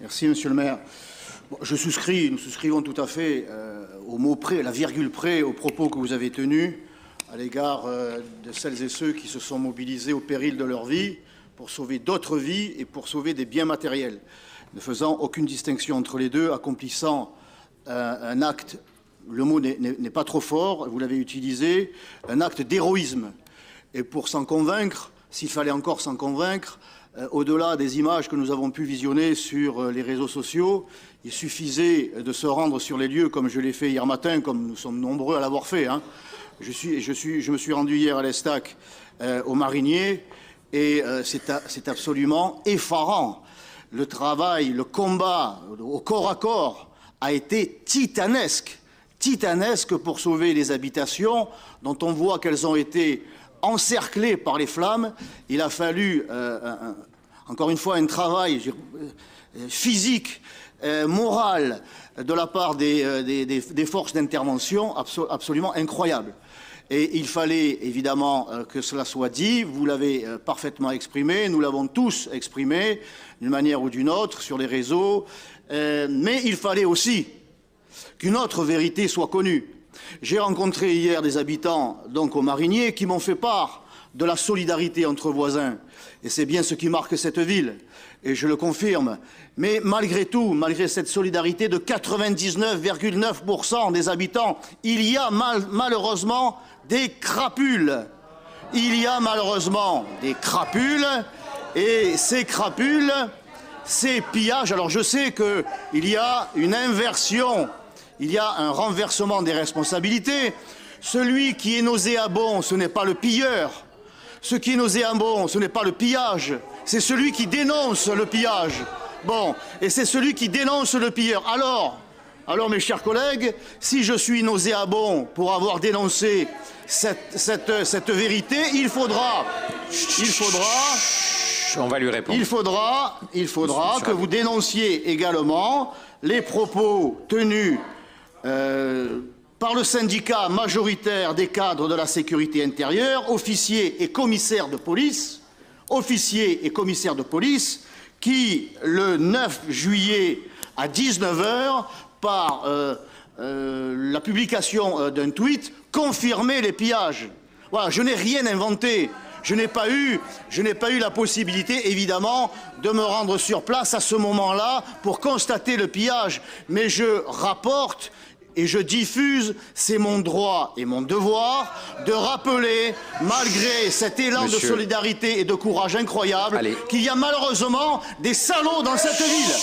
Merci, monsieur le maire. Bon, nous souscrivons tout à fait au mot près, à la virgule près, aux propos que vous avez tenus à l'égard de celles et ceux qui se sont mobilisés au péril de leur vie pour sauver d'autres vies et pour sauver des biens matériels, ne faisant aucune distinction entre les deux, accomplissant un acte, le mot n'est pas trop fort, vous l'avez utilisé, un acte d'héroïsme. Et pour s'en convaincre, s'il fallait encore s'en convaincre, au-delà des images que nous avons pu visionner sur les réseaux sociaux, il suffisait de se rendre sur les lieux, comme je l'ai fait hier matin, comme nous sommes nombreux à l'avoir fait. Hein. Je me suis rendu hier à l'Estac, au Marinier, et c'est absolument effarant. Le travail, le combat au corps à corps a été titanesque. Titanesque pour sauver les habitations, dont on voit qu'elles ont été encerclées par les flammes. Il a fallu, encore une fois, un travail physique, moral, de la part des forces d'intervention absolument incroyable. Et il fallait évidemment que cela soit dit, vous l'avez parfaitement exprimé, nous l'avons tous exprimé, d'une manière ou d'une autre, sur les réseaux, mais il fallait aussi qu'une autre vérité soit connue. J'ai rencontré hier des habitants, donc au Marinier, qui m'ont fait part de la solidarité entre voisins. Et c'est bien ce qui marque cette ville, et je le confirme. Mais malgré tout, malgré cette solidarité de 99,9% des habitants, il y a malheureusement des crapules. Il y a malheureusement des crapules, et ces crapules, ces pillages, alors je sais qu'il y a une inversion, il y a un renversement des responsabilités. Celui qui est nauséabond, ce n'est pas le pilleur. Ce qui est nauséabond, ce n'est pas le pillage, c'est celui qui dénonce le pillage. Bon, et c'est celui qui dénonce le pilleur. Alors, mes chers collègues, si je suis nauséabond pour avoir dénoncé cette vérité, il faudra, on va lui répondre. Il faudra que vous dénonciez également les propos tenus par le syndicat majoritaire des cadres de la sécurité intérieure, officiers et commissaires de police, qui, le 9 juillet à 19h, par la publication d'un tweet, confirmaient les pillages. Voilà, je n'ai rien inventé. Je n'ai pas eu la possibilité, évidemment, de me rendre sur place à ce moment-là pour constater le pillage. Mais je rapporte et je diffuse, c'est mon droit et mon devoir de rappeler, malgré cet élan de solidarité et de courage incroyable, qu'il y a malheureusement des salauds dans cette ville.